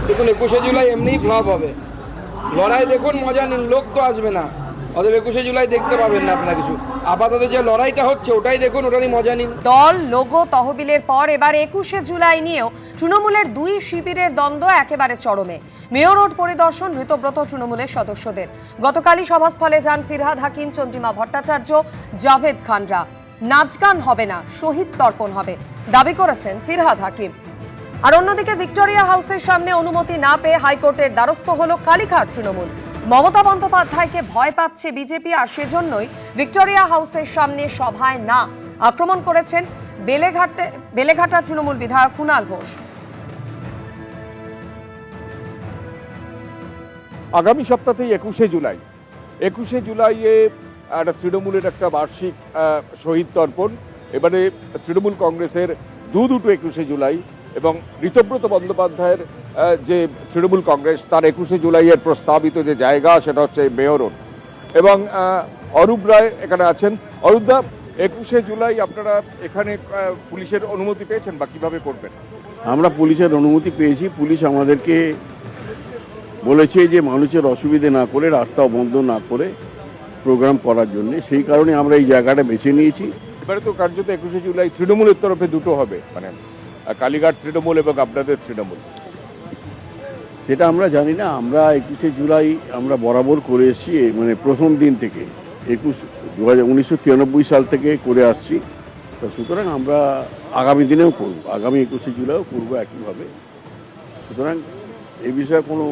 দেখুন 21শে জুলাই এমনিই ফ্লপ হবে। লড়াই দেখুন, মজা নিন, লোক তো আসবে না, অতএব 21শে জুলাই দেখতে পাবেন না আপনারা কিছু। আপাতত যে লড়াইটা হচ্ছে ওটাই দেখুন, ওটারই মজা নিন। দল, লোগো, তহবিলের পর এবার 21শে জুলাই নিয়েও তৃণমূলের দুই শিবিরের দ্বন্দ্ব একেবারে চরমে। মেয়র রোড পরিদর্শন ঋতব্রত তৃণমূলের সদস্যদের। গতকালই সভাস্থলে যান ফিরহাদ হাকিম, চন্দ্রিমা ভট্টাচার্য, জাভেদ খানরা। নাচ গান হবে না, শহীদ তর্পণ হবে, দাবি করেছেন ফিরহাদ হাকিম। আর অন্যদিকে ভিক্টোরিয়া হাউসের সামনে অনুমতি না পেয়ে হাইকোর্টের দ্বারস্থ হলো কালীঘাট তৃণমূল। মমতা বন্দ্যোপাধ্যায়কে ভয় পাচ্ছে বিজেপি, আর সেজন্যই ভিক্টোরিয়া হাউসের সামনে সভায় না আক্রমণ করেছেন বেলেঘাটা তৃণমূল বিধায়ক কুণাল ঘোষ। আগামী সপ্তাহেই 21শে জুলাইয়ে একটা তৃণমূলের একটা বার্ষিক শহীদ তর্পণ। এবারে তৃণমূল কংগ্রেসের দুটো 21শে জুলাই এবং ঋতব্রত বন্দ্যোপাধ্যায়ের যে তৃণমূল কংগ্রেস তার 21শে জুলাইয়ের প্রস্তাবিত যে জায়গা সেটা হচ্ছে মেয়র রোড। এবং অরূপ রায় এখানে আছেন। অরূপদা, 21শে জুলাই আপনারা এখানে পুলিশের অনুমতি পেয়েছেন বা কিভাবে করবেন? আমরা পুলিশের অনুমতি পেয়েছি। পুলিশ আমাদেরকে বলেছে যে মানুষের অসুবিধে না করে, রাস্তা বন্ধ না করে প্রোগ্রাম করার জন্য। সেই কারণে আমরা এই জায়গাটা বেছে নিয়েছি। এবারে তো কার্যত 21শে জুলাই তৃণমূলের তরফে দুটো হবে, মানে কালীঘাট তৃণমূল এবং আপনাদের তৃণমূল। সেটা আমরা জানি না। আমরা 21শে জুলাই আমরা বরাবর করে এসেছি, মানে প্রথম দিন থেকে 1993 সাল থেকে করে আসছি। তো সুতরাং আমরা আগামী দিনেও করব, আগামী 21শে জুলাইও করবো একইভাবে। সুতরাং এই বিষয়ে কোনো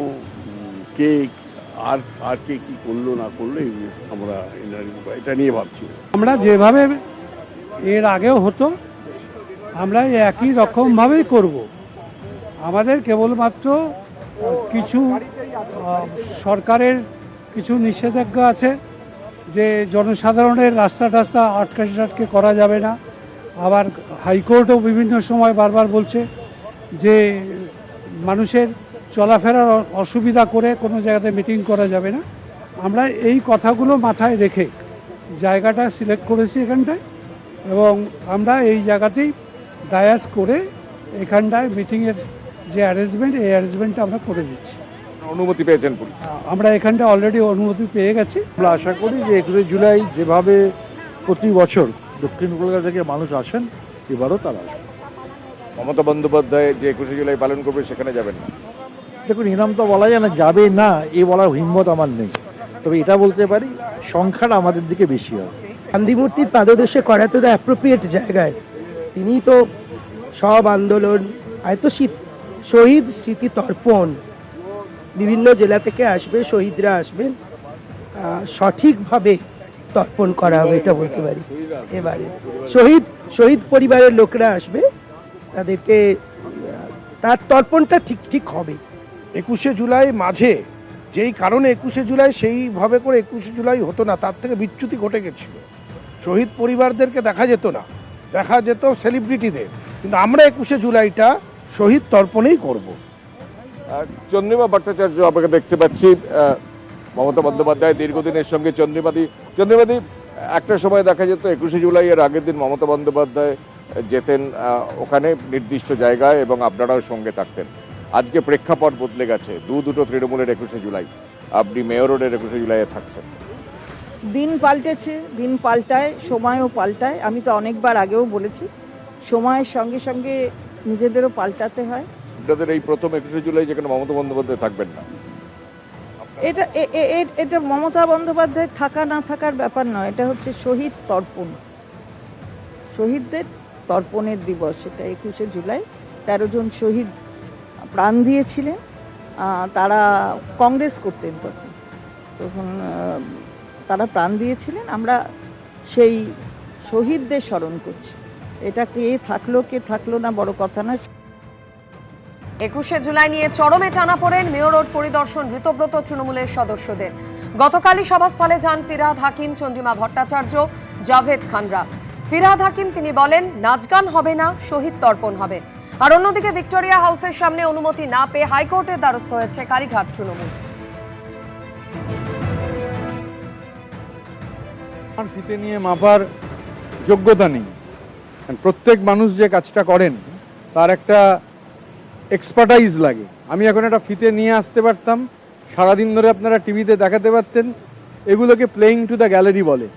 কে আর কে কী করলো না করলো আমরা এটা নিয়ে ভাবছি। আমরা যেভাবে এর আগেও হতো আমরা একই রকমভাবেই করব। আমাদের কেবলমাত্র কিছু সরকারের কিছু নিষেধাজ্ঞা আছে, যে জনসাধারণের রাস্তা টাস্তা আটকে করা যাবে না। আবার হাইকোর্টও বিভিন্ন সময় বারবার বলছে যে মানুষের চলাফেরার অসুবিধা করে কোনো জায়গাতে মিটিং করা যাবে না। আমরা এই কথাগুলো মাথায় রেখে জায়গাটা সিলেক্ট করেছি এখানটায়, এবং আমরা এই জায়গাতেই ডায়াস করে এখানটায় মিটিংয়ের যে অ্যারেঞ্জমেন্ট, এই অ্যারেঞ্জমেন্টটা আমরা করে দিচ্ছি। অনুমতি পেয়েছেন পুলিশ? আমরা এখানটা অলরেডি অনুমতি পেয়ে গেছি। আমরা আশা করি যে 21শে জুলাই যেভাবে প্রতি বছর দক্ষিণ কলকাতা থেকে মানুষ আসেন, এবারও তারা আসবেন। মমতা বন্দ্যোপাধ্যায় যে 21শে জুলাই পালন করবে সেখানে যাবেন না? দেখুন, ইনাম তো বলা যায় না যাবে না, এ বলার হিম্মত আমার নেই। তবে এটা বলতে পারি সংখ্যাটা আমাদের দিকে বেশি হবে। গান্ধী মূর্তির পাদদেশে করা তো অ্যাপ্রোপ্রিয়েট জায়গায়। তিনি তো সব আন্দোলন, হয়তো শহীদ স্মৃতি তর্পণ বিভিন্ন জেলা থেকে আসবে, শহীদরা আসবেন, সঠিকভাবে তর্পণ করা হবে এটা বলতে পারি। এবারে শহীদ পরিবারের লোকরা আসবে, তাদেরকে তার তর্পণটা ঠিক হবে। 21শে জুলাই মাঝে যেই কারণে 21শে জুলাই সেইভাবে করে 21শে জুলাই হতো না, তার থেকে বিচ্যুতি ঘটে গেছিল। শহীদ পরিবারদেরকে দেখা যেত না, দেখা যেত সেলিব্রিটিদের। কিন্তু আমরা 21শে জুলাইটা শহীদ তর্পণেই করব। চন্দ্রিমা ভট্টাচার্য আপনাকে দেখতে পাচ্ছি, মমতা বন্দ্যোপাধ্যায় দীর্ঘদিনের সঙ্গে চন্দ্রিমাদি একটা সময় দেখা যেত 21শে জুলাই এর আগের দিন মমতা বন্দ্যোপাধ্যায় যেতেন ওখানে নির্দিষ্ট জায়গায় এবং আপনারাও সঙ্গে থাকতেন। আজকে প্রেক্ষাপট বদলে গেছে, দুটো তৃণমূলের 21শে জুলাই, আপনি মেয়র রোডের 21শে জুলাইয়ে থাকছেন। দিন পাল্টেছে, দিন পাল্টায়, সময়ও পাল্টায়। আমি তো অনেকবার আগেও বলেছি, সময়ের সঙ্গে সঙ্গে নিজেদেরও পাল্টাতে হয়। আপনাদের এই প্রথম 21শে জুলাই যেখানে মমতা বন্দ্যোপাধ্যায় থাকবেন না, এটা মমতা বন্দ্যোপাধ্যায় থাকা না থাকার ব্যাপার নয়, এটা হচ্ছে শহীদ তর্পণ, শহীদদের তর্পণের দিবস। এটা 21শে জুলাই 13 জন শহীদ প্রাণ দিয়েছিলেন। তারা কংগ্রেস করতেন তখন তারা প্রাণ দিয়েছিলেন। আমরা সেই শহীদদের স্মরণ করছি। এটা কে থাকলো না বড় কথা না। 21শে জুলাই নিয়ে চরমে টানাপোড়েন মেয়র রোড পরিদর্শন ঋতব্রত তৃণমূলের সদস্যদের। গতকালই সভাস্থলে যান ফিরহাদ হাকিম, চন্দ্রিমা ভট্টাচার্য, জাভেদ খানরা। ফিরহাদ হাকিম তিনি বলেন নাচ গান হবে না, শহীদ তর্পণ হবে। আর অন্যদিকে ভিক্টোরিয়া হাউসের সামনে অনুমতি না পেয়ে হাইকোর্টের দ্বারস্থ হয়েছে কালীঘাট তৃণমূল। ফিতে নিয়ে মাপার যোগ্যতা নেই। প্রত্যেক মানুষ যে কাজটা করেন তার একটা এক্সপার্টাইজ লাগে। আমি এখন একটা ফিতে নিয়ে আসতে পারতাম, সারাদিন ধরে আপনারা টিভিতে দেখাতে পারতেন। এগুলোকে প্লেইং টু দ্য গ্যালারি বলে।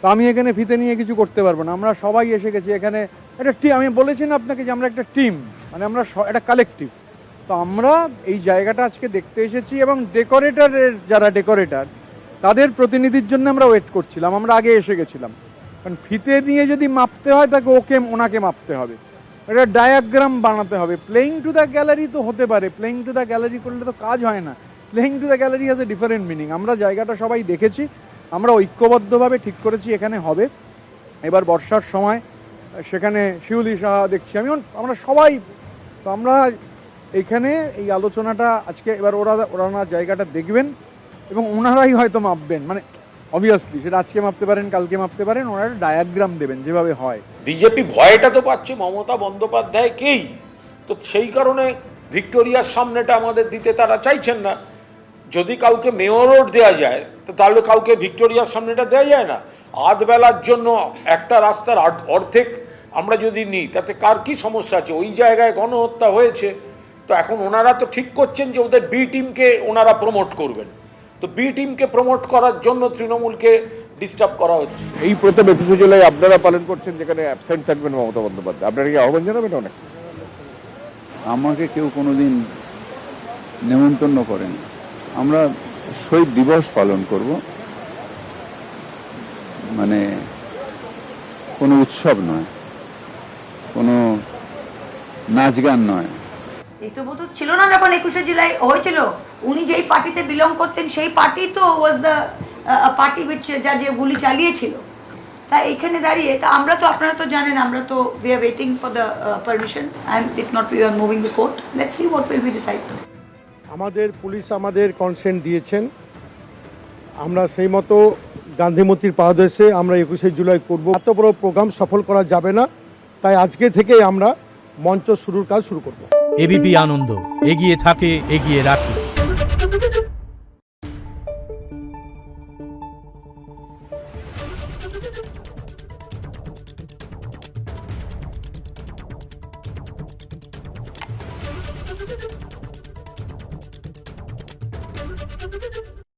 তো আমি এখানে ফিতে নিয়ে কিছু করতে পারবো না। আমরা সবাই এসে গেছি এখানে, একটা টিম। আমি বলেছি না আপনাকে যে আমরা একটা টিম, মানে আমরা একটা কালেকটিভ। তো আমরা এই জায়গাটা আজকে দেখতে এসেছি এবং ডেকোরেটরের যারা ডেকোরেটর তাদের প্রতিনিধির জন্য আমরা ওয়েট করছিলাম। আমরা আগে এসে গেছিলাম, কারণ ফিতে নিয়ে যদি মাপতে হয় তাকে ওনাকে মাপতে হবে, একটা ডায়াগ্রাম বানাতে হবে। প্লেইং টু দ্য গ্যালারি তো হতে পারে, প্লেইং টু দ্য গ্যালারি করলে তো কাজ হয় না। Playing to the gallery has a different meaning. আমরা জায়গাটা সবাই দেখেছি, আমরা ঐক্যবদ্ধভাবে ঠিক করেছি এখানে হবে। এবার বর্ষার সময় সেখানে শিউলি সাহা দেখছি আমি, আমরা সবাই। তো আমরা এইখানে এই আলোচনাটা আজকে, এবার ওরা জায়গাটা দেখবেন এবং ওনারাই হয়তো মাপবেন, মানে অবভিয়াসলি সেটা আজকে মাপতে পারেন, কালকে মাপতে পারেন, ওনারা ডায়াগ্রাম দেবেন যেভাবে হয়। বিজেপি ভয়টা তো পাচ্ছে মমতা বন্দ্যোপাধ্যায়কেই, তো সেই কারণে ভিক্টোরিয়ার সামনেটা আমাদের দিতে তারা চাইছেন না। যদি কাউকে মেয়র রোড দেওয়া যায় তো তাহলে কাউকে ভিক্টোরিয়ার সামনেটা দেওয়া যায় না। আধ বেলার জন্য একটা রাস্তার অর্ধেক আমরা যদি নিই তাতে কার কি সমস্যা আছে? ওই জায়গায় গণহত্যা হয়েছে, তো এখন ওনারা তো ঠিক করছেন যে ওদের বি টিমকে ওনারা প্রমোট করবেন। তো বি টিমকে প্রমোট করার জন্য তৃণমূলকে ডিস্টার্ব করা হচ্ছে। এই প্রথম 21শে জুলাই আপনারা পালন করছেন, যেখানে অ্যাবসেন্ট থাকবেন মমতা বন্দ্যোপাধ্যায়, আপনারা কি আহ্বান জানাবেন? অনেক আমাকে কেউ কোনোদিন নেমন্তন্ন করেনি। আমরা শহীদ দিবস পালন করব, মানে কোনো উৎসব নয়, কোনো নাচ গান নয়। এই তো বোধ ছিল না যখন 21শে জুলাই হয়েছিল, উনি যেই পার্টিতে বিলং করতেন সেই পার্টি তো ওয়াজ দ্য পার্টি উইচ যা যে গুলি চালিয়েছিল। তা এইখানে দাঁড়িয়ে তা আমরা তো, আপনারা তো জানেন, আমরা তো we are waiting for the permission and if not we are moving the court, let's see what will be decide. আমাদের পুলিশ আমাদের কনসেন্ট দিয়েছেন, আমরা সেই মতো গান্ধীমতির পাদদেশে আমরা 21শে জুলাই করব। এত বড় প্রোগ্রাম সফল করা যাবে না, তাই আজকে থেকে আমরা মঞ্চ শুরুর কাজ শুরু করব। এবিপি আনন্দ, এগিয়ে থাকে, এগিয়ে রাখে।